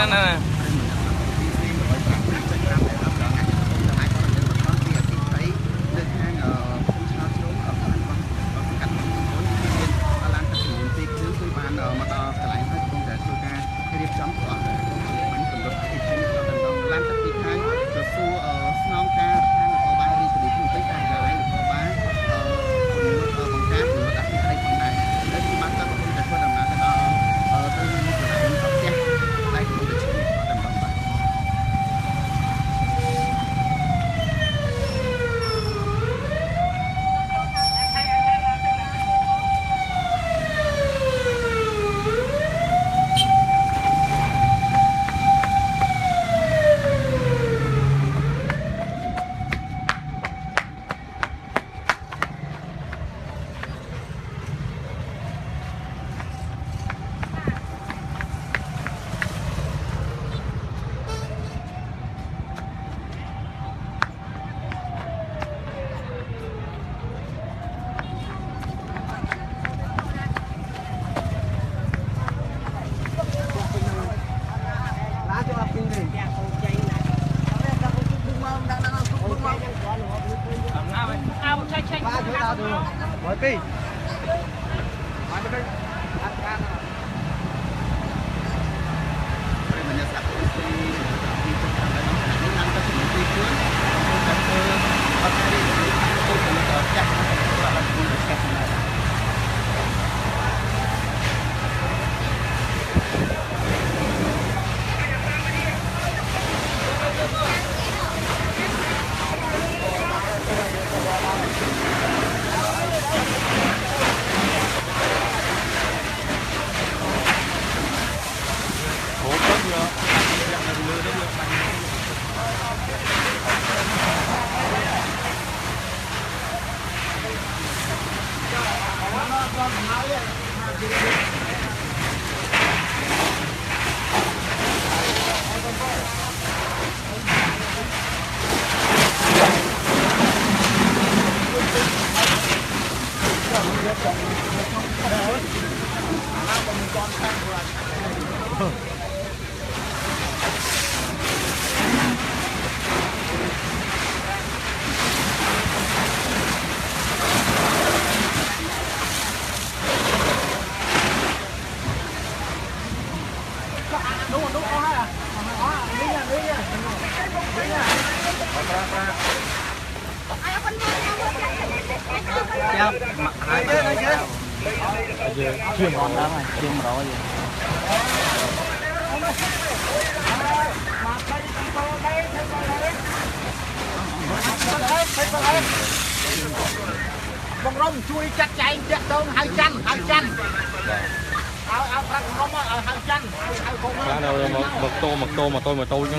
nè. Chưa ngon lắm rồi, chưa mà rồi. Bông rong chui chặt chạy chặt đâu hai chân ao khăn không ở hai chân hai con Đó đâu mực tô mà tôi chứ.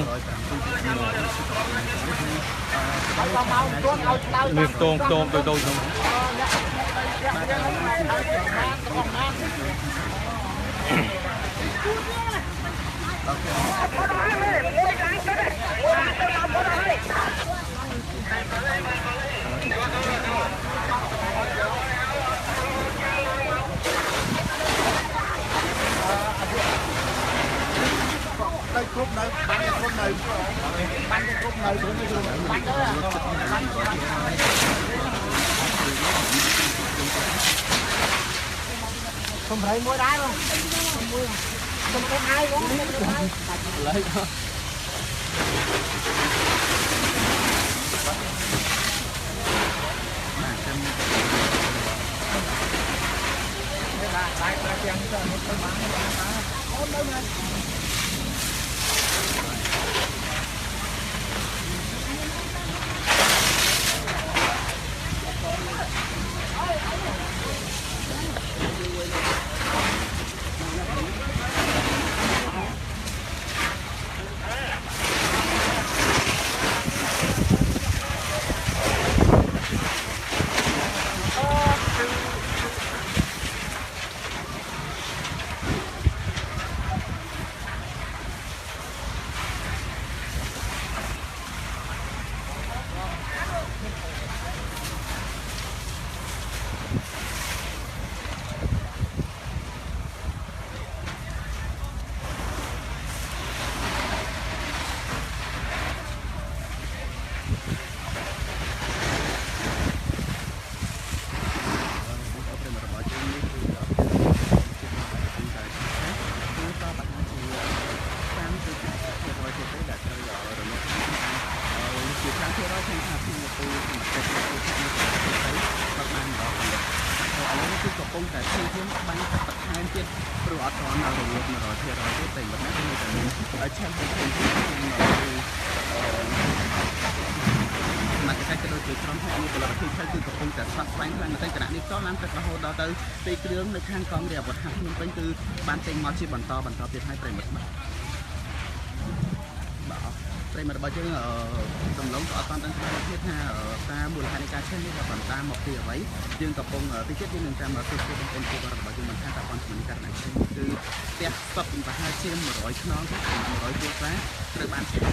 Miếng tôm tôi chứ. đây cúp nơi bắn cúp nơi không thấy mỗi đá không không có ai cũng lấy ពុងតែព្យាយាមបាញ់ទឹកបន្ថែមទៀតព្រោះអត់ទាន់រលត់ 100% ទេតែមិនណាគឺតែមានឆាប់ទៅក្នុងមកតែក៏ដូចជាក្រុមហ៊ុនផលិតភាពថៃគឺកំពុងតែស្វាស្វែងខ្លាំងនៅតែគណៈនេះក៏ឡើងទៅរហូតដល់ទៅពេលគ្រឿងនៅខាងកងរាជអាវុធហត្ថភ្នំពេញគឺបានចេញមកជាបន្តទៀតឲ្យប្រិមិត្តបាទប្រិមិត្តរបស់យើងដំឡូងក៏អត់បានដឹងស្គាល់ទៀតថាតាមមូលហេតុនៃការឆេះនេះក៏បន្តមកពីអ្វីយើងកំពុងទីចិត្តយើងនឹងតាមមកទស្សន៍បងប្អូនពលរដ្ឋរបស់យើងមិនថាតើបងជំនាញករណីឆេះគឺផ្ទះសពប្រហែលជា100ខ្នងទៅ100គ្រួសារត្រូវបានឆេះ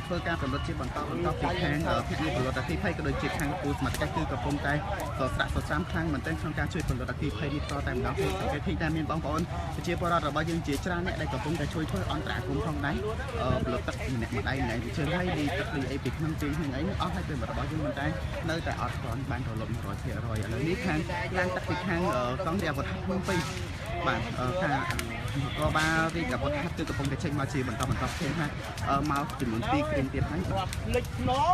ធ្វើការផលិតជាបន្តពីខាងភាគីផលិតអគ្គិភ័យក៏ដូចជាខាងគូសមត្ថកិច្ចគឺកំពុងតែស្រាក់ស្រាំខ្លាំងមែនទែនក្នុងការជួយផលិតអគ្គិភ័យនេះតតែម្ដងទៀតគេឃើញថាមានបងប្អូនប្រជាពលរដ្ឋរបស់យើងជាច្រើនអ្នកដែលកំពុងតែជួយធ្វើអន្តរាគមន៍ផងដែរផលិតទឹកម្នាក់ម្ដាយម្នាក់ជាច្រើនហើយនេះទឹកអីពីក្នុងទីហ្នឹងអីអស់ហើយពេលរបស់យើងមិនតែនៅតែអត់ទាន់បានរលត់ 100% ឥឡូវនេះខាងឡើងទឹកពីខាងកងរាជអាវុធភ្នំពេញបាទថាក៏បានរីកអាវុធហត្ថគឺកំពុងតែចេញមកជាបន្តផ្សេងណាមកចំនួន2គ្រឿងទៀតហ្នឹងលិចណោ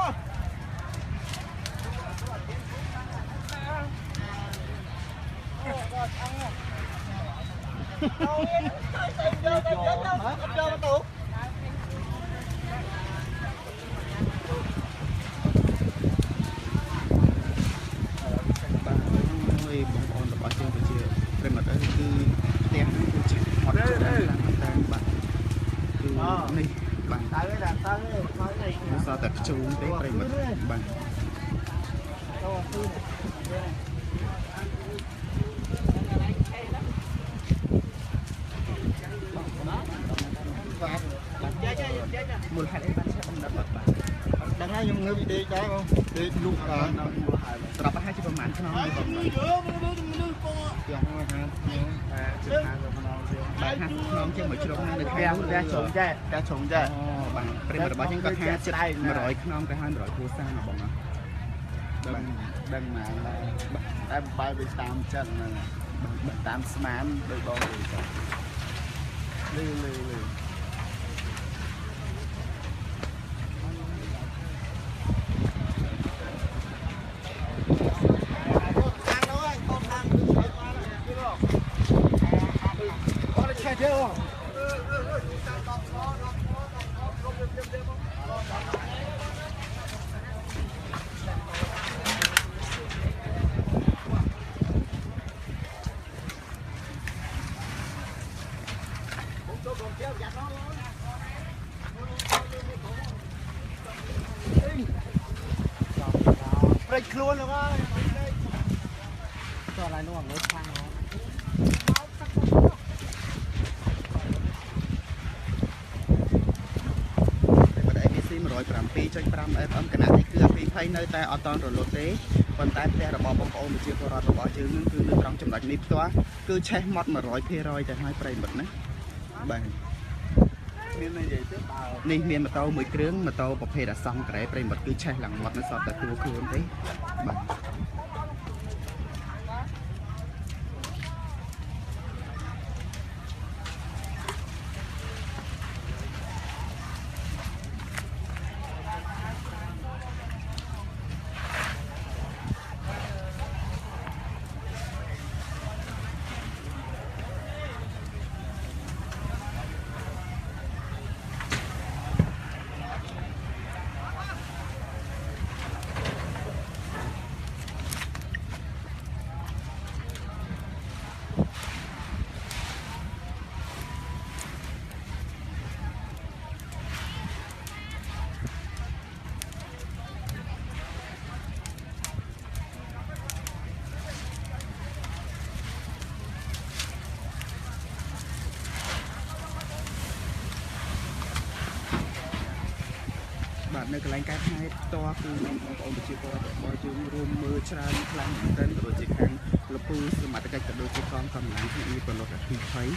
បងប្អូនរបស់យើងប្រជាប្រិមត្តគឺផ្ទះគឺជាអត់ច្រើនតាមបាទគឺនេះបាទទៅសតតែខ្ជូនទេប្រិមត្តបាទមូលហេតុអីបានឆាប់ដំណើរបាទដឹងហើយខ្ញុំងើបពីដេកដែរបងដេកលុកដល់មូលហេតុស្រាប់ប្រហែលជាប្រហែលខ្នងនេះបងខ្ញុំថាបាទខាងក្នុងជាងមួយជ្រុងនៅខាងផ្ទះជ្រុងចែផ្ទះជ្រុងចែអូបាទប្រិមត្តរបស់យើងគាត់ថាចិត្ត100ខ្នងទៅហើយ100គ្រួសារណាបងណាដឹងមកតែបើទៅតាមចិត្តហ្នឹងតាមស្មានដោយបងទៅចាលឺព្រៃខ្លួនលោកអើយចូលឡើងនោះអត់លើខ្លាំងហ៎107.5 FM គណៈនេះគឺអគ្គិភ័យនៅតែអត់តន់រលត់ទេប៉ុន្តែផ្ទះរបស់បងប្អូនប្រជាពលរដ្ឋរបស់យើងនឹងគឺនៅត្រង់ចំណុចនេះផ្ទាល់គឺឆេះម៉ត់ 100% ទៅហើយប្រិមិត្តណាបាទមាននិយាយទៅនេះមានម៉ូតូមួយគ្រឿងម៉ូតូប្រភេទអសង្ក្រែប្រិមិត្តគឺឆេះឡើងម៉ត់នៅសតតែទួខ្លួនទេបាទ នៅកន្លែងការថែតគឺបងប្អូនប្រជាពលរដ្ឋរបស់យើងរួមមើលច្រើនខ្លាំងមែនទែនក៏ដូចជាខាងលពូសមត្ថកិច្ចក៏ដូចជាកងកម្លាំងទីពលរដ្ឋអគ្គិភ័យ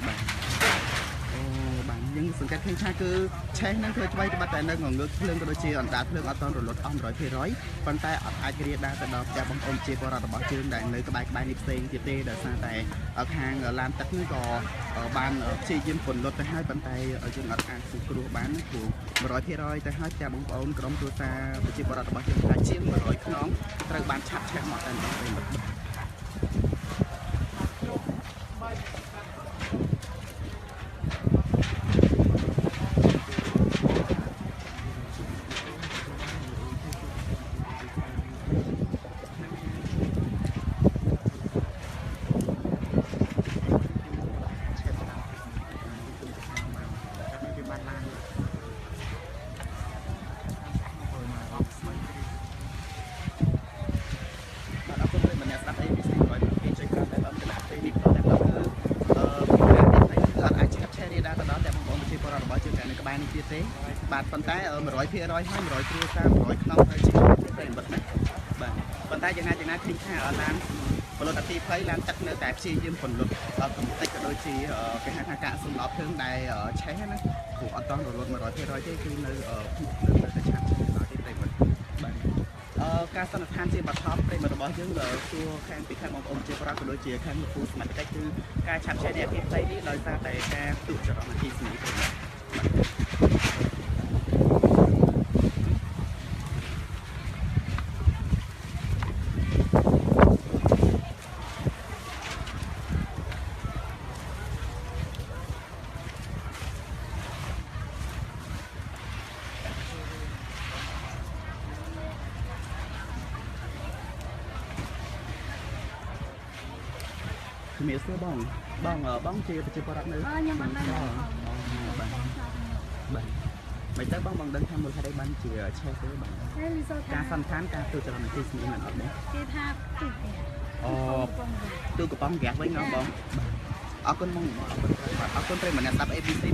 បាទអូបាទយើងសង្កេតឃើញថាគឺឆេះហ្នឹងធ្វើឆ្វៃច្បាស់តែនៅងងឹកភ្លើងក៏ដូចជាអណ្ដាតភ្លើងអត់តរលត់អស់ 100% ប៉ុន្តែអត់អាចរាលដាលទៅដល់ផ្ទះបងប្អូនជាពលរដ្ឋរបស់យើងដែលនៅក្បែរនេះផ្សេងទៀតទេដោយសារតែខាងឡានទឹកនេះក៏បានព្យាយាមពន្លត់ទៅហើយប៉ុន្តែយើងអត់អាចសង្គ្រោះបានព្រោះ 100% ទៅហើយផ្ទះបងប្អូនក្រុមគ្រួសារប្រជាពលរដ្ឋរបស់យើងថាជាង 100 ខ្នងត្រូវបានឆាប់ឆេះមកតែម្ដងទេបាទប៉ុន្តែ 100% ហើយ 100 គ្រួសារ 100 ខ្នងហើយជាប្រិមិត្តណាបាទប៉ុន្តែយ៉ាងណាឃើញថាឡានពលរដ្ឋអគ្គិភ័យឡានទឹកនៅតែព្យាយាមពន្លត់កំតិចក៏ដូចជាគេហៅថាការសំណប់ភ្លើងដែលឆេះណាព្រោះអត់តរលត់ 100%ទេគឺនៅតែឆាប់ដល់ទីប្រិមិត្តបាទការសន្និដ្ឋានជាបឋមប្រិមិត្តរបស់យើងសួរខាងពីខាងបងប្អូនជាប្រដ្ឋក៏ដូចជាខាងលោកគ្រូសមត្ថកិច្ចគឺការឆាប់ឆេះនៃអគ្គិភ័យនេះដោយសារតែការទុចរណអគ្គិសនីប្រិមិត្តជំរាបសួរបងជាប្រជាពលរដ្ឋនៅខ្ញុំមិនដឹងបាទមិនទៅបងដឹងថាមូលហេតុអីបានជាឆេះទេបងការសន្តានការទូចរណអគ្គិសនីមិនអត់ទេគេថាទូកំប៉ុងក្រាស់វិញបងអរគុណបងអរគុណប្រិយមិត្តអ្នកស្ដាប់ ABC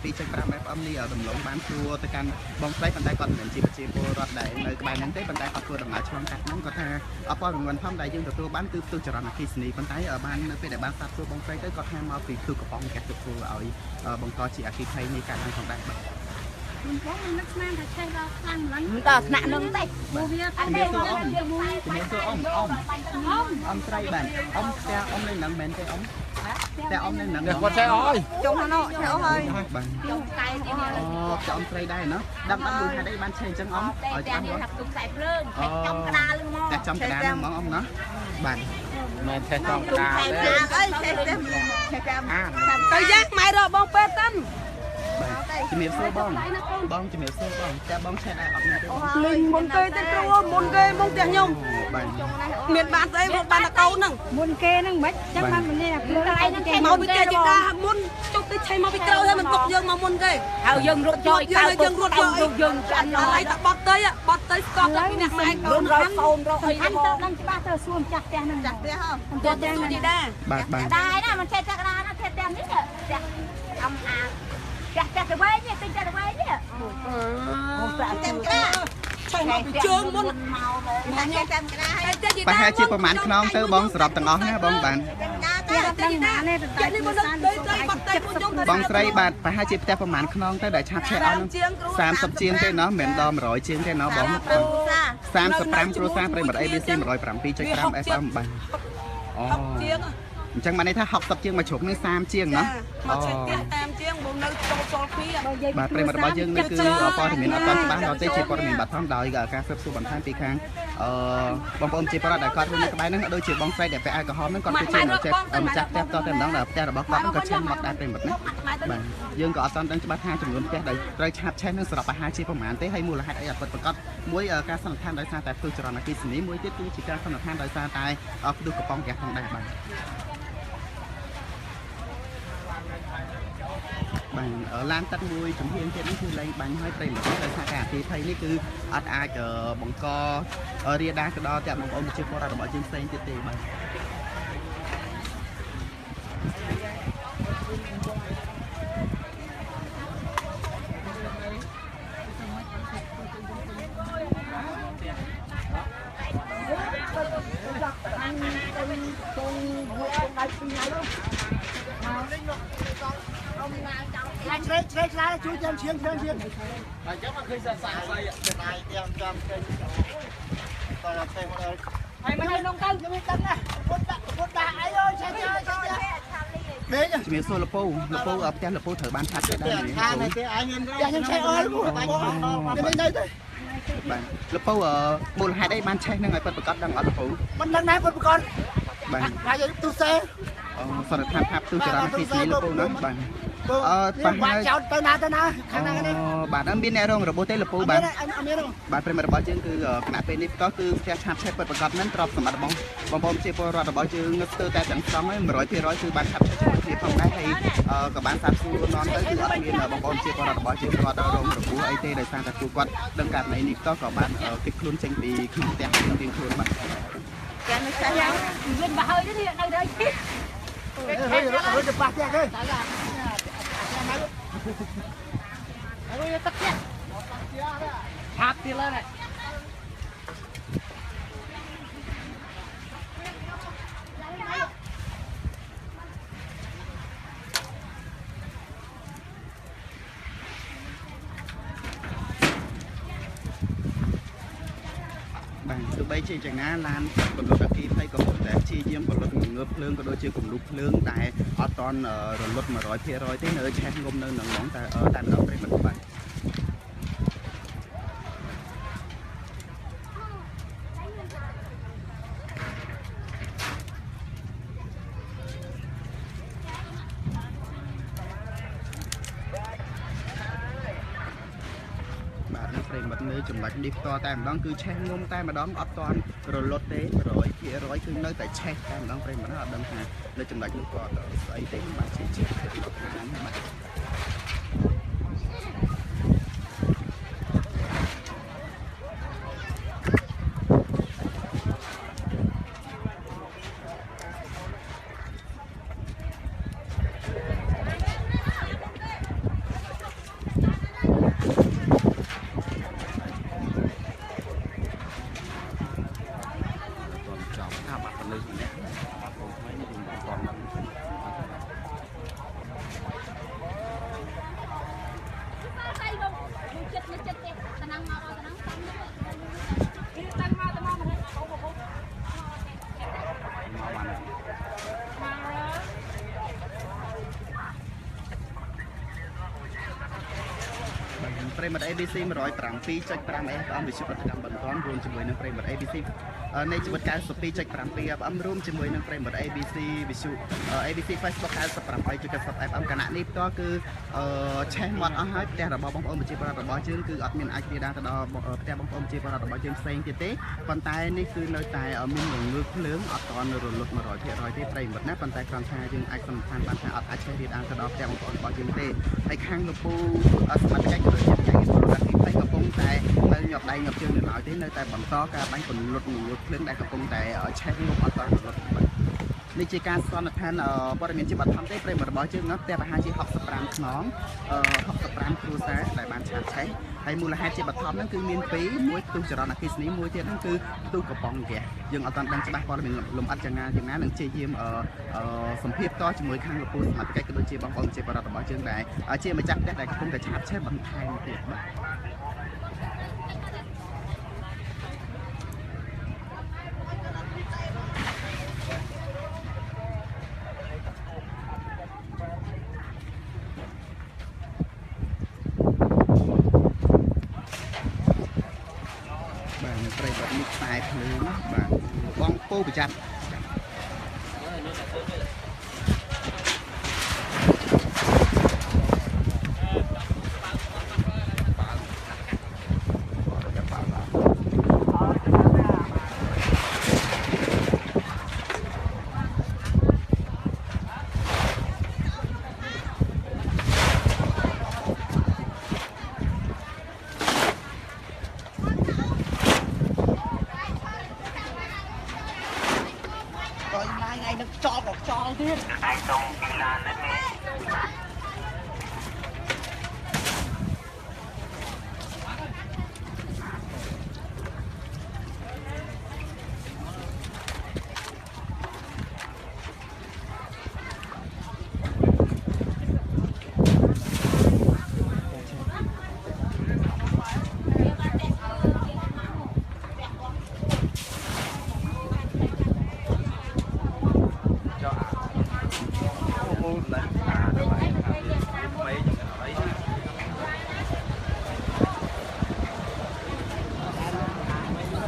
107.5 FM នេះដំឡូងបានជួទៅកាន់បងស្រីប៉ុន្តែគាត់មិនមែនជាប្រជាពលរដ្ឋដែលនៅក្បែរហ្នឹងទេប៉ុន្តែគាត់ធ្វើដំណើរឆ្លងកាត់ហ្នឹងគាត់ថាអបអររង្វាន់ផងដែលយើងទទួលបានគឺផ្ទុះចរន្តអគ្គិសនីប៉ុន្តែបាននៅពេលដែលបានស្ដាប់ជួបងស្រីទៅគាត់ថាមកពីទូកំប៉ុងក្រាស់ទៅធ្វើឲ្យបង្កជាអគ្គិភ័យនេះកើតឡើងផងដែរបាទមិនបងមិននឹកស្មានថាឆេះដល់ខ្លាំងម្ល៉េះមិនដល់ថ្នាក់នឹងទេមកវាអត់ទេជំរាបសួរអ៊ំស្រីបាទអ៊ំផ្ទះអ៊ំនៅនឹងមែនទេអ៊ំតែអ៊ំនៅនឹងគាត់ឆេះអើយចុងណោឆេះអើយបាទអូចង់ស្រីដែរណោះដឹងអត់មួយហេតុអីបានឆេះអញ្ចឹងអ៊ំឲ្យចាំមកទុកខ្សែភ្លើងចំក្តាលហ្នឹងមកតែចំក្តាលហ្នឹងហ្មងអ៊ំណាបាទមែនឆេះចំក្តាលទេអីឆេះចាំទៅយ៉ាម៉ែរកបងពេទ្យតិនជំរាបសួរបងជំរាបសួរបងតែបងឆេះដែរអត់មែនទេលេងមុនគេទៅគ្រូមុនគេមកផ្ទះខ្ញុំបាទមានបានស្អីមកបានតកូនហ្នឹងមុនគេហ្នឹងមិនចឹងបានម្នាក់ខ្លួនឯងហ្នឹងមកពីគេយតាមុនចុះទៅឆេះមកពីក្រោយហើយមិនទុកយើងមកមុនគេហើយយើងរត់យកយើងរត់យកយើងចាន់ឡើយតែបត់ទៅស្កប់តែពីអ្នកម៉ែកូនរកកូនរកអីហ្នឹងទៅដឹងច្បាស់ទៅសួរម្ចាស់ផ្ទះហ្នឹងចាស់ផ្ទះហ៎ផ្ទះទូជីដាបាទដែរណាមិនឆេះតែក្តារណាឆេះតែនេះផ្ទះអំអាចាស់ទៅវិញនេះទិញទៅវិញនេះអូសាក់ចាំក្រាឆេះមកពីជើងមុនមកញ៉ាំចាំក្រាប្រហែលជាប្រហែលខ្នងទៅបងសរុបទាំងអស់ណាបងបានបងស្រីបាទប្រហែលជាផ្ទះប្រហែលខ្នងទៅដែលឆាប់ឆេះអស់នឹង30ជាងទេណោះមិនដល់100ជាងទេណោះបង35គ្រួសារប្រិមត្ត ABC 107.5 FM បាទអូអញ្ចឹងបានន័យថា60ជាងមកជ្រុកនេះ30ជាងណាមកឆេះផ្ទះតាមជាងមកនៅចូលគ្នាបាទប្រិមត្តរបស់យើងនេះគឺព័ត៌មានអត់ទាន់ច្បាស់ដល់ទេជាព័ត៌មានបឋមដោយការស៊ើបសួរបន្ថែមពីខាងបងប្អូនជាប្រដ្ឋដែលគាត់នៅក្បែរហ្នឹងដូចជាបងស្រីដែលពាក់អាវក្រហមហ្នឹងគាត់គឺជាម្ចាស់ផ្ទះតតែម្ដងដល់ផ្ទះរបស់គាត់ហ្នឹងក៏ឆេះមកដែរប្រិមត្តណាបាទយើងក៏អត់ទាន់ដឹងច្បាស់ថាចំនួនផ្ទះដែលត្រូវឆាប់ឆេះហ្នឹងសរុបអាហារជាប្រមាណទេហើយមូលហេតុអីអត់ពិតប្រាកដមួយការសន្និដ្ឋានដោយសារតែផ្ទុះចរន្តអគ្គិសនីមួយទៀតគឺជាការសន្និដ្ឋានដោយសារតែផ្ទុះកំប៉ុងក្រាស់ផងដែរបាទបាទឡានទឹកមួយចំហៀងទៀតនេះគឺលែងបាញ់ឲ្យប្រិមត្តដោយសារការអគ្គិភ័យនេះគឺអត់អាចបង្ករាលដាលទៅដល់តែបងប្អូនប្រជាពលរដ្ឋរបស់យើងផ្សេងទៀតទេបាទ lại từ ngày luôn lạnh rết ra chui chân chiên mà chắc là khi ra xả dây này đem cho còn là thêm một mày nông cân cho mình cân này một đá ấy ơi chơi đấy nhá miếng xôi lợp po ở trên lợp po thử ban phát đây này cái anh nhìn ra nhưng chơi ơi đây bạn lợp po ở bộ hai đây ban chơi nên ngày phần cắt đang ở lợp po mình đang nãy con bạn hai giờ tu xe sau đó tham tu cho ra khi xí lợp po nữa bạn bạn chào tới na khang na cái bạn đang biết nè rồi robot lợp po bạn bạn phải mà bảo chương cứ cái nạp bên có cứ theo tham chơi phần cắt nên trọc sầm mặt bong chơi po rồi bảo chương từ tại chẳng xong ấy 100%คือបានឆាប់ជួយគ្នាផងដែរហើយក៏បានសាបសួរនាំទៅគឺអត់មានបងប្អូនជាបរិបទរបស់ជាគាត់រងរបួសអីទេដោយសារតែគាត់ដឹងករណីនេះក៏បានគិតខ្លួនចេញពីក្នុងផ្ទះក្នុងរៀងខ្លួនបាទចាមិនចាស់យ៉ាងវិញបើហើយនេះនៅđây hơi được bạc nha đây ơi tắt nha hạt thì lên này bạn từ bây giờ chẳng á lan còn luật khi thay có một để chi diêm còn luật ngược lương có đôi chia cùng lục lương tại ở toàn rồi luật mà rồi phía rồi thế nơi chen ngôm nơi nắng nóng tại ở tại đó đây mình bạn bật nơi chụp lại đi to tại đó cứ che ngông tay mà đón ở toàn rồi lót tế rồi phía rồi cứ nơi tại che tay mà đón đây mà nó là đâm hà nơi chụp lại được còn ấy tế mà chỉប្រិមត្ត ABC 107.5 FM វិទ្យុប្រតិកម្មបន្តរួមជាមួយនឹងប្រិមត្ត ABC នៃជីវិត92.7 FM រួមជាមួយនឹងប្រិមត្ត ABC វិទ្យុ ABC Facebook 98.70 FM គណៈនេះផ្ទាល់គឺឆេះមាត់អស់ហើយផ្ទះរបស់បងប្អូនប្រជាពលរដ្ឋរបស់យើងគឺអត់មានអាចទីដាទៅដល់ផ្ទះបងប្អូនប្រជាពលរដ្ឋរបស់យើងផ្សេងទៀតទេប៉ុន្តែនេះគឺនៅតែមានងងើភ្លើងអត់តរលត់ 100% ទេប្រិមត្តណាប៉ុន្តែគ្រាន់ថាយើងអាចសន្និដ្ឋានបានថាអត់អាចឆេះទីដាទៅដល់ផ្ទះបងប្អូនរបស់យើងទេហើយខាងលោកពូសមត្ថកិច្ចប្រជាពលរដ្ឋទីកំពុងតែនៅញាប់ដៃញាប់ជើងនៅឡើយទេនៅតែបន្តការបាញ់ពន្លត់ងងើភ្លើងដែលកំពុងតែឆេះងប់អត់តរលត់នេះជាការសន្និដ្ឋានព័ត៌មានជាបឋមទេប្រិមត្តរបស់យើងណាផ្ទះប្រហែលជា65ខ្នង65គ្រួសារដែលបានឆាបឆេះហើយមូលហេតុជាបឋមហ្នឹងគឺមាន2មួយទូចរណអគ្គិសនីមួយទៀតហ្នឹងគឺទូកំប៉ុងហ្គាសយើងអត់ទាន់ដឹងច្បាស់ព័ត៌មានលំអិតយ៉ាងណានឹងជាយាមសម្ភារតជាមួយខាងលោកពូសមត្ថកិច្ចក៏ដូចជាបងប្អូនជាបរិបទរបស់យើងដែរជាម្ចាស់ផ្ទះដែលកំពុងតែឆាបឆេះបន្ថែមទៀតបាទ ប្រិយបទនេះខ្សែភ្លើងបាទបងពោប្រចាំ บ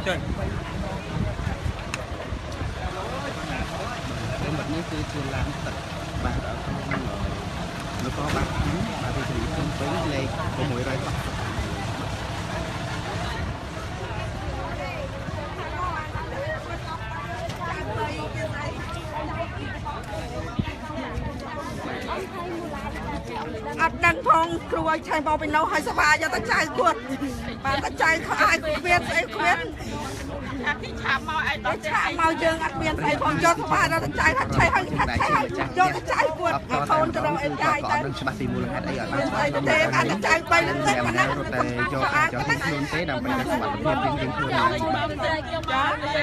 chơi នេះគឺជាឡានទឹកបាទអត់ក្នុងនគរបាលបាទទី3ភ្នំពេញលេខ610 អត់ដឹងផងគ្រូឲ្យឆៃមកពីនោះឲ្យសបាយកទៅចៅគាត់បានតែចៅខ្លាចគ្មានស្អីគ្មានអាទីឆាប់មកឲ្យដល់ឆាប់មកយើងអត់មានស្អីផងយកសបាដល់ទៅចៅថាឆៃឲ្យថាឆៃយកទៅចៅគាត់កូនទៅរកអីចាយទៅច្បាស់ពីមូលហេតុអីអត់បានស្អីទេអាចទៅចៅបីនឹងទេប៉ុណ្ណាតែយកខ្លួនទេដើម្បីតែសុខភាពយើងខ្លួនចាខ្ញុំមកតែ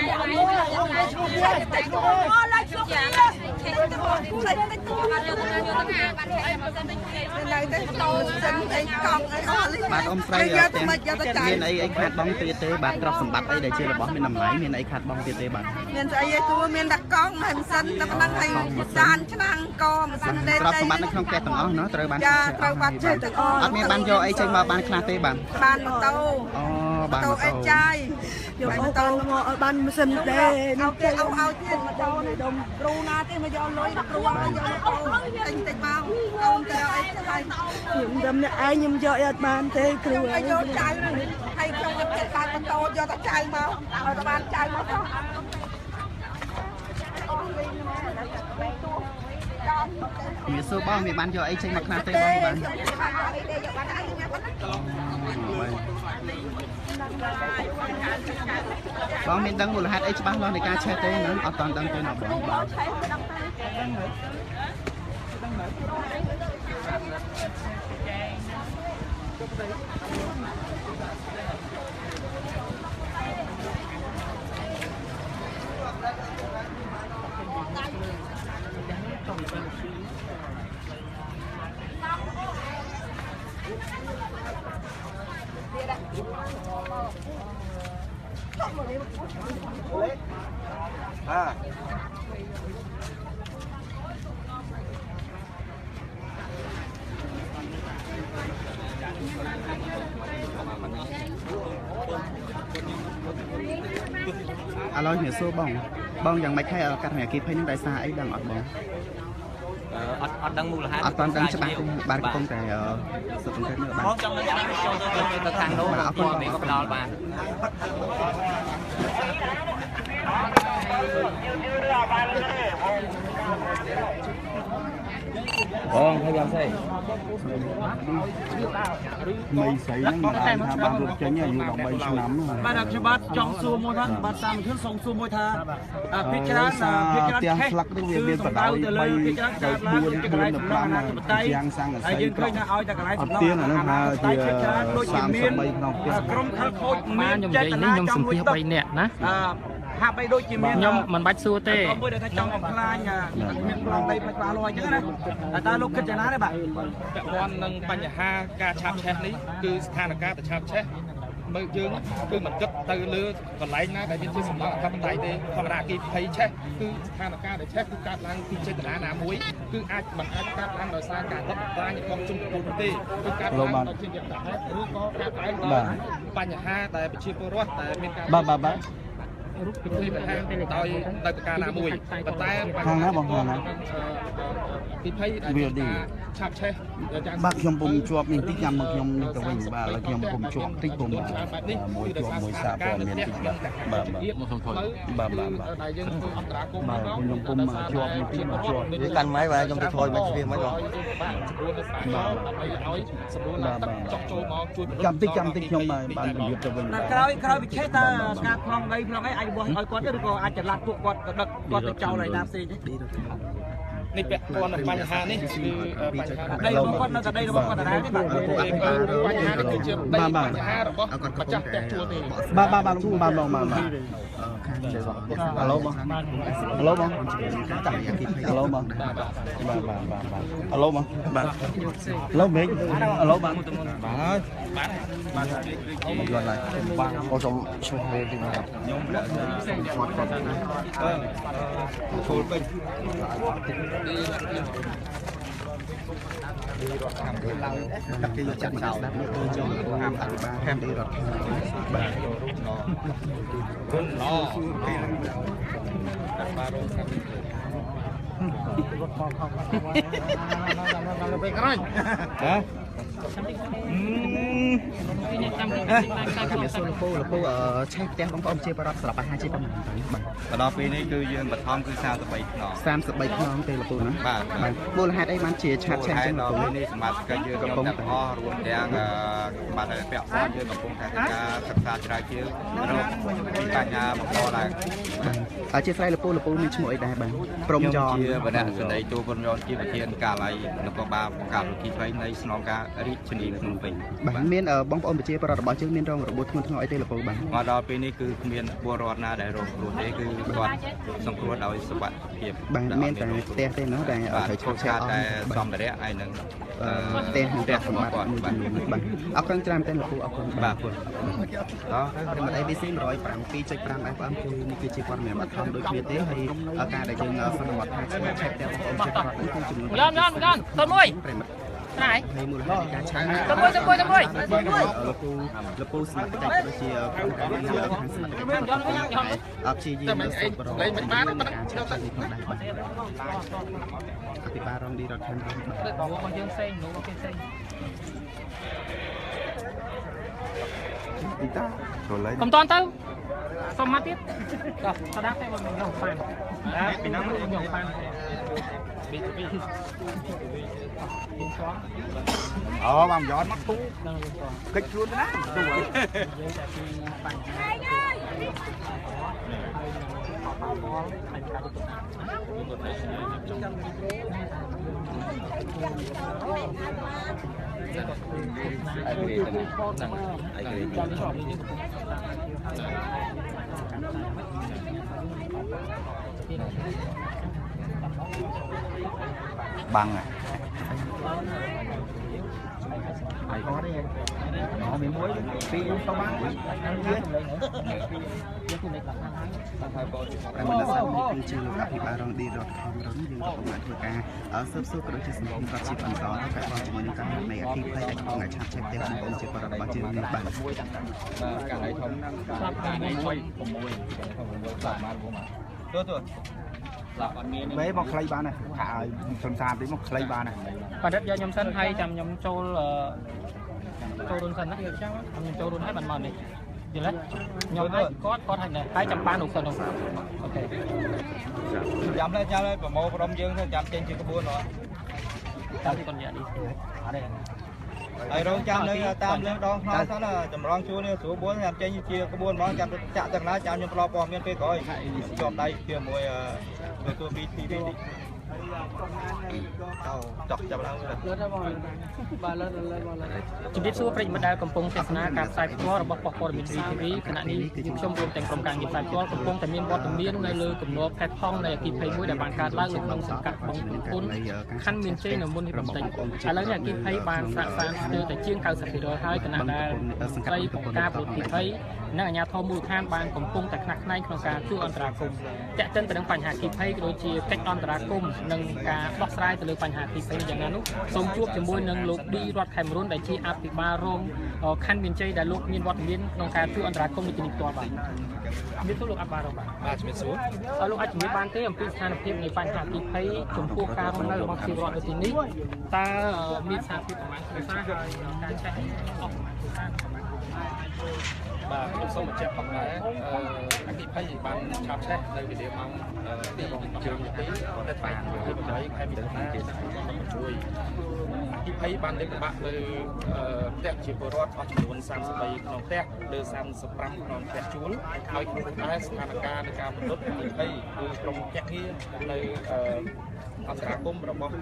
បាទអ៊ំស្រីមានអីខាត់បងទៀតទេបាទទ្រព្យសម្បត្តិអីដែលជារបស់មានតម្លៃមានអីខាត់បងទៀតទេបាទមានស្អីឯទួមានតែកង់ហើយម៉ាស៊ីនតែប៉ុណ្ណឹងហើយចានឆ្នាំងកម៉ាស៊ីនដេទ្រព្យសម្បត្តិនៅក្នុងផ្ទះទាំងអស់ណាត្រូវបានត្រូវបាត់ចេះទាំងអស់អត់មានបានយកអីចេញមកបានខ្លះទេបាទបានម៉ូតូអូបានម៉ូតូអេចាយយកម៉ូតូមកឲ្យបានម៉ាស៊ីនដែរเอาគេឲ្យទៀតម៉ូតូនេះដុំគ្រូណាទេមកយកលុយគ្រូឲ្យយកម៉ូតូទិញតិចមកកូនទៅអីទៅហើយខ្ញុំដឹងអ្នកឯងខ្ញុំយកអត់បានទេគ្រូឲ្យយកចៅហើយខ្ញុំទៅចិត្តបានម៉ូតូយកទៅចៅមកឲ្យបានចៅមកទៅមានសួរបងមានបានយកអីចេញមកខ្លះទេបងបាទបងមានដឹងមូលហេតុអីច្បាស់លាស់នៃការឆេះទេណាអត់តាន់ដឹងទេណាបងឥឡូវខ្ញុំសួរបងយ៉ាងម៉េចហើយករណីអគ្គិភ័យនឹងដោយសារអីដឹងអត់បងអត់ដឹងមូលហេតុអត់ដឹងច្បាស់បាទកំពុងតែសុខភាពនៅបាទបងចង់យកចូលទៅខាងនោះអត់គាត់ក៏ផ្ដាល់បានបងហើយយ៉ាងស្អី មីស្រីហ្នឹងបានថាបានរត់ចេញអាយុ13ឆ្នាំនោះបាទខ្ញុំបាទចង់សួរមួយថាបាទតាមធនសូមសួរមួយថាភាគច្រើនទាំងស្លឹកនេះវាមានបដៅ3 4 4 5យ៉ាងសាំងអស័យយើងឃើញថាឲ្យតែកន្លែងសម្លទៀងអានោះថាជា33ក្នុងផ្ទះក្រុមខលខូចមានចេតនាខ្ញុំសម្ភារ3នាក់ណាហាក់បីដូចជាមានខ្ញុំមិនបាច់សួរទេមួយដែលថាចង់បំផ្លាញមានប្លង់ដីផ្លាច់ផ្លាស់លអញ្ចឹងណាតើលោកគិតយ៉ាងណាដែរបាទពាក់ព័ន្ធនឹងបញ្ហាការឆាបឆេះនេះគឺស្ថានភាពតែឆាបឆេះមើលយើងគឺមិនគិតទៅលើកន្លែងណាដែលមានជាសម្បត្តិអធិបតេយ្យទេធម្មតាគេភ័យឆេះគឺស្ថានភាពដែលឆេះគឺកើតឡើងពីចេតនាណាមួយគឺអាចមិនអាចកើតឡើងដោយសារការដុតប្រាញ់របស់ជនពលទេគឺកើតឡើងដោយជាយថាឬក៏កើតឡើងដោយបញ្ហាដែលប្រជាពលរដ្ឋតែមានការបាទរូបភាពដោយប្រការណាមួយប៉ុន្តែខាងណាបងខាងណាពីភ័យដែលឆាប់ឆេះបាទខ្ញុំពុំជាប់នេះតិចចាំមកខ្ញុំនេះទៅវិញបាទហើយខ្ញុំពុំជាប់តិចពុំមួយជាប់មួយសារព័ត៌មានតិចបាទបាទដែលយើងធ្វើអន្តរាគមន៍បាទខ្ញុំពុំជាប់នេះតិចមកជាប់វាកាន់ម៉ៃបាទខ្ញុំទៅថយមកជ្រៀងមកបងបាទឲ្យសម្រួលទឹកចុះចូលមកជួយចាំតិចខ្ញុំបានពន្យាទៅវិញក្រោយវិខេតថាការប្លង់ដីប្លង់អីអាចវាស់ឲ្យគាត់ឬក៏អាចចល័តពួកគាត់ក៏ដឹកគាត់ទៅចោលឲ្យណាផ្សេងទេនេះពាក់ព័ន្ធនឹងបញ្ហានេះគឺបញ្ហាដីរបស់គាត់នៅតែដីរបស់គាត់ដែរទេបាទបញ្ហានេះគឺជាបញ្ហារបស់ម្ចាស់ផ្ទះជួលទេបាទហៅឡូបងហៅឡូបងហៅឡូបងហៅឡូបងបាទឡូមេឃហៅឡូបងបាទមកយល់ឡើយបាទអូសុំឈ្មោះមេទីមកខ្ញុំគាត់ចូលពេញ đặc biệt là chặt sao đáp được cho ăn ba em đi rồi Hãy subscribe cho kênh Ghiền Mì Gõ để không bỏ lỡ những video hấp dẫn ផ្ទះបងប្អូនជាបរិបទស្រាប់ហើយជាប៉ុណ្ណឹងបាទដល់ពេលនេះគឺយើងបឋមគឺ33ខ្នងទេលោកពូណាបាទមូលហេតុអីបានជាឆាតឆេះចឹងលោកពូនេះសម្រាប់កិច្ចយើងកំពុងទាំងអស់រួមទាំងបាទពាក់ព័ន្ធយើងកំពុងតែការសិក្សាជ្រាវជ្រាវរកបញ្ញាបន្តឡើងអធិស្ឋានលោកពូមានឈ្មោះអីដែរបាទព្រមយ៉នជាបណ្ដាសេនីយ៍ទូព្រមយ៉នជាប្រធានកាល័យនគរបាលបង្ការរុក្ខភ័យនៃស្នងការរាជធានីភ្នំពេញបាទមានបងប្អូនប្រជាពលរដ្ឋរបស់យើងមានរងរបួសធ្ងន់ធ្ងរអីទេលោកពូបាទមកដល់ពេលនេះគឺគ្មានពលរដ្ឋណាដែលរងគ្រោះទេគឺគាត់សង្គ្រោះដោយសុវត្ថិភាពបាទមានតែផ្ទះទេណាដែលត្រូវឈប់ឆាតតែសម្ភារៈហើយនឹងផ្ទះសម្បត្តិមួយចំនួនបាទអរគុណច្រើនតែលោកពូអរគុណបាទអរប្រិមត្ត ABC 107.5 FM គឺនេះគឺជាព័ត៌មានបឋមដូចគ្នាទេហើយការដែលយើងសន្មតថាឆាតផ្ទះបងប្អូនជាប្រវត្តិគឺចំនួនទៅមួយប្រិមត្តហើយមូលហេតុការឆាតទៅមួយលោកពូសមត្ថកិច្ចដូចជាខាងសមត្ថកិច្ចអបជាយាមនៅសុខបរោមិនបានការឆាតនេះផងដែរបាទអភិបាលរងឌីរដ្ឋាភិបាលរបស់យើងផ្សេងនោះគេផ្សេងទីតាចូលលេងកុំតន់ទៅសុំមកទៀតដល់ស្ដាប់តែមិនយកបានពីណាមកយកបានអូបងយ៉នមកទូកិច្ចខ្លួនណាទូនិយាយតែពីបញ្ហាbằng à ai có đấy nó bị muối phi không bán ăn dướiแต่มันจะสร้างเป็นชื่ออภิบาลรองดีรถคอมรถยืนกับผมធ្វើការស៊ើបសួរក៏ដូចជាសម្ភារជីវបន្តតែបងជាមួយនឹងការនៃអភិភ័យដែលកំពុងតែឆាប់ឆេះផ្ទះបងប្អូនជាបរិបទរបស់យើងនេះបាទការណៃធំស្លាប់ការណៃ6ស្លាប់បានបងទោះស្លាប់អត់មានទេមកខ្លីបានណាថាឲ្យសុនសាមទីមកខ្លីបានណាបាទយកខ្ញុំសិនហើយចាំខ្ញុំចូលរុនសិនណាខ្ញុំចូលរុនហើយបានមកនេះយល់ទេខ្ញុំឲ្យគាត់ហើយចាំបាននោះសិនអូខេចាំលេប្រមូលក្រុមយើងទៅចាំចេញជាក្បួនហ៎តាមទីកន្លែងនេះអត់ទេហើយរងចាំនៅតាមលើដងថ្នល់សិនចម្លងជួរនេះស្រួល4ចាំចេញជាក្បួនហ្មងចាំចាក់ទាំងណាចាំខ្ញុំផ្លោព័ត៌មានពេលក្រោយជាប់ដៃជាមួយទទួលពីទីនេះចង់ចាប់ឡើងលើទៅបងបាទលើជំរាបសួរប្រិយមិត្តដែលកំពុងទស្សនាការផ្សាយផ្ទាល់របស់ប៉ុស្តិ៍ព័ត៌មាន VTV គណៈនេះខ្ញុំរួមទាំងក្រុមការងារផ្សាយផ្ទាល់កំពុងតែមានវត្តមាននៅលើគម្របផេតថងនៃអគិភ័យមួយដែលបានកើតឡើងនៅក្នុងសង្កាត់បឹងពុនខណ្ឌមានជ័យនៅមុននេះបន្តិចឥឡូវនេះអគិភ័យបានស្រាក់ស្រានស្ទើរតែជាង 90% ហើយគណៈដែលសង្កាត់បង្ការប្រតិភ័យនិងអាជ្ញាធរមូលដ្ឋានបានកំពុងតែខ្នះខ្នែងក្នុងការជួយអន្តរាគមន៍តាក់ទិនទៅនឹងបញ្ហាអគិភ័យក៏ដូចជាកិច្ចអន្តរាគមន៍និងការដោះស្រាយទៅលើបញ្ហាអគិភ័យយ៉ាងណានោះសូមជួបជាមួយនឹងលោកឌីរដ្ឋខេមរុនដែលជាអភិបាលរងខណ្ឌមានជ័យដែលលោកមានវត្តមានក្នុងការជួយអន្តរាគមន៍នៅទីនេះផ្ទាល់បាទមានទូលោកអភិបាលរងបាទជំរាបសួរលោកអាចជំរាបបានទេអំពីស្ថានភាពនៃបញ្ហាអគិភ័យចំពោះការរស់នៅរបស់ប្រជាពលរដ្ឋនៅទីនេះតើមានស្ថានភាពប្រមាណគ្រួសារហើយការឆេះអស់ប្រមាណគ្រួសារបាទខ្ញុំសូមបញ្ជាក់ផងដែរអគិភ័យបានឆាប់ឆេះនៅវេលាម៉ោងទីជើងទីតែបាន28ខែមិថុនាជួយអគិភ័យបានលេបបាក់លើផ្ទះជាពលរដ្ឋអស់ចំនួន33ក្នុងផ្ទះលើ35ក្នុងផ្ទះជួលហើយក្នុងដែរស្ថានភាពនៃការបណ្ដុតអគិភ័យគឺក្រុមចាក់ងារនៅអន្តរាគមន៍របស់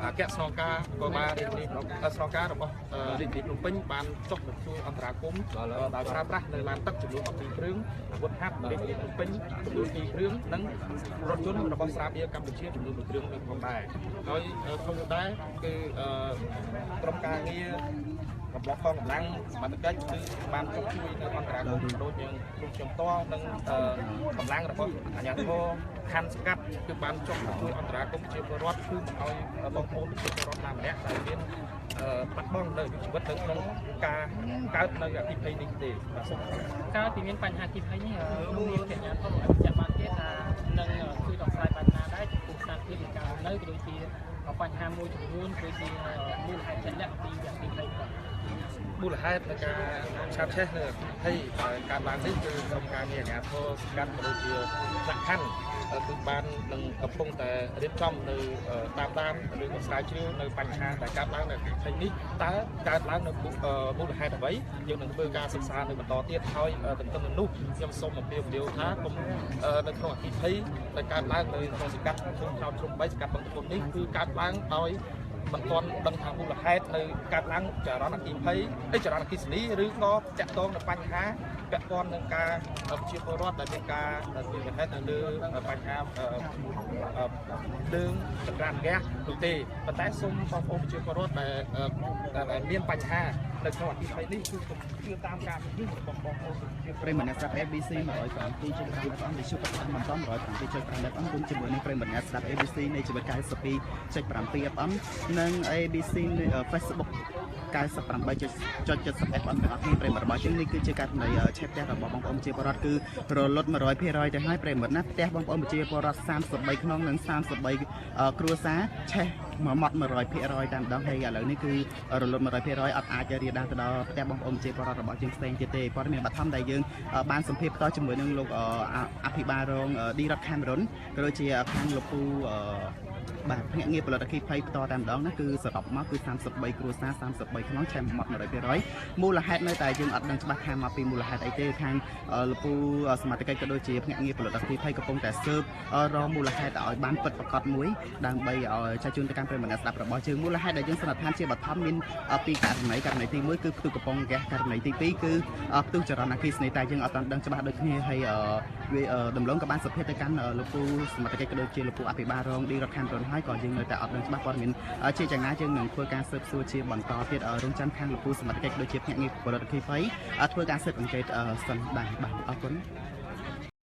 អគ្គស្នងការក៏បានរាជធានីស្នងការរបស់រាជធានីភ្នំពេញបានចុះទៅជួយអន្តរាគមន៍ដោយប្រើប្រាស់នៅឡានទឹកចំនួន12គ្រឿងអាវុធហត្ថរាជធានីភ្នំពេញចំនួន2គ្រឿងនិងរថយន្តរបស់ស្រាបៀរកម្ពុជាចំនួន1គ្រឿងដូចផងដែរហើយក្នុងនោះដែរគឺក្រុមការងារ កំឡុងផងកម្លាំងសមត្ថកិច្ចគឺបានជួយនៅអន្តរាគមន៍ដូចយើងគ្រប់ជំទាស់នឹងកម្លាំងរបស់អាជ្ញាធរខណ្ឌសង្កាត់គឺបានចុះជួយអន្តរាគមន៍ប្រជាពលរដ្ឋគឺមិនឲ្យបងប្អូនប្រជាពលរដ្ឋណាម្នាក់ដែលមានបាត់បង់នៅជីវិតនៅក្នុងការកើតនៅអគិភ័យនេះទេបាទសូមកាលពីមានបញ្ហាអគិភ័យនេះលោកមានអាជ្ញាធរអាចចាំបានទេថានឹងជួយដោះស្រាយបញ្ហាដែរចំពោះស្ថានភាពនៃការនៅក៏ដូចជាបញ្ហាមួយចំនួនដូចជាមូលហេតុជាក់លាក់ពីអគិភ័យមូលហេតុនៃការឆាបឆេះនៅអគិភ័យការឡើងនេះគឺក្រុមការងារអាជ្ញាធរសង្កាត់ក៏ដូចជាថ្នាក់ខណ្ឌគឺបាននឹងកំពុងតែរៀបចំនៅតាមឬក៏ស្រាវជ្រាវនៅបញ្ហាដែលកើតឡើងនៅអគិភ័យនេះតើកើតឡើងនៅមូលហេតុអ្វីយើងនឹងធ្វើការសិក្សានៅបន្តទៀតហើយទន្ទឹមនឹងនោះខ្ញុំសូមអំពាវនាវថាកុំនៅក្នុងអគិភ័យដែលកើតឡើងនៅក្នុងសង្កាត់ឃុំខោជ្រុំ3សង្កាត់បឹងទពុននេះគឺកើតឡើងដោយមិនទាន់ដឹងថាមូលហេតុនៅកើតឡើងចរន្តអគ្គិភ័យចរន្តអគ្គិសនីឬក៏តាក់ទងនឹងបញ្ហាពាក់ព័ន្ធនឹងការប្រជាពលរដ្ឋដែលមានការពីហេតុនៅលើបញ្ហាលើចក្រានហ្គាសនោះទេប៉ុន្តែសូមបងប្អូនប្រជាពលរដ្ឋដែលមានបញ្ហានៅក្នុងអគ្គិភ័យនេះគឺជឿតាមការជំរុញរបស់បងប្អូនប្រិមត្តស្ដាប់ ABC 107.5 FM វិទ្យុប្រព័ន្ធ107.5 FM រួមជាមួយនឹងប្រិមត្តស្ដាប់ ABC នៃជីវិត92.7 FM និង ABC Facebook 98.70 FM ទាំងអស់គ្នាប្រិមត្តរបស់យើងនេះគឺជាការសម្ដែងឆេះផ្ទះរបស់បងប្អូនប្រជាពលរដ្ឋគឺរលត់ 100% ទៅហើយប្រិមត្តណាផ្ទះបងប្អូនប្រជាពលរដ្ឋ33ខ្នងនិង33គ្រួសារឆេះមួយម៉ត់ 100% តែម្ដងហើយឥឡូវនេះគឺរលត់ 100% អត់អាចរាលដាលទៅដល់ផ្ទះបងប្អូនប្រជាពលរដ្ឋរបស់យើងផ្សេងទៀតទេព័ត៌មានបឋមដែលយើងបានសម្ភាសផ្ទាល់ជាមួយនឹងលោកអភិបាលរងឌីរ៉ាត់ខេមរុនក៏ដូចជាខាងលោកពូបាទភ្នាក់ងារផលិតអគ្គិភ័យផ្ទាល់តែម្ដងណាគឺសរុបមកគឺ33គ្រួសារ33ខ្នងឆេះមួយម៉ត់ 100% មូលហេតុនៅតែយើងអត់ដឹងច្បាស់ថាមកពីមូលហេតុអីទេខាងលោកពូសមត្ថកិច្ចក៏ដូចជាភ្នាក់ងារផលិតអគ្គិភ័យកំពុងតែស៊ើបរកមូលហេតុឲ្យបានពិតប្រាកដមួយដើម្បីឲ្យចាស់ជូនទៅកាន់ប្រិយមិត្តស្ដាប់របស់យើងមូលហេតុដែលយើងសន្និដ្ឋានជាបឋមមានពីករណីទី1គឺផ្ទុះកំប៉ុងហ្គាសករណីទី2គឺផ្ទុះចរន្តអគ្គិសនីតែយើងអត់ទាន់ដឹងច្បាស់ដូចគ្នាហើយដំឡូងក៏បានសភាទៅកាន់លោកពូសមត្ថកិច្ចក៏ដូចជាលោកពូអភិបាលរងឌីរ៉ាត់ខេមរុនហើយក៏យើងនៅតែអត់ដឹងច្បាស់ព័ត៌មានជាយ៉ាងណាយើងនឹងធ្វើការស៊ើបសួរជាបន្តទៀតរងចាំខាងលោកពូសមត្ថកិច្ចដូចជាភ្នាក់ងារផលិតអគ្គិភ័យធ្វើការស៊ើបអង្កេតសិនបាទអរគុណ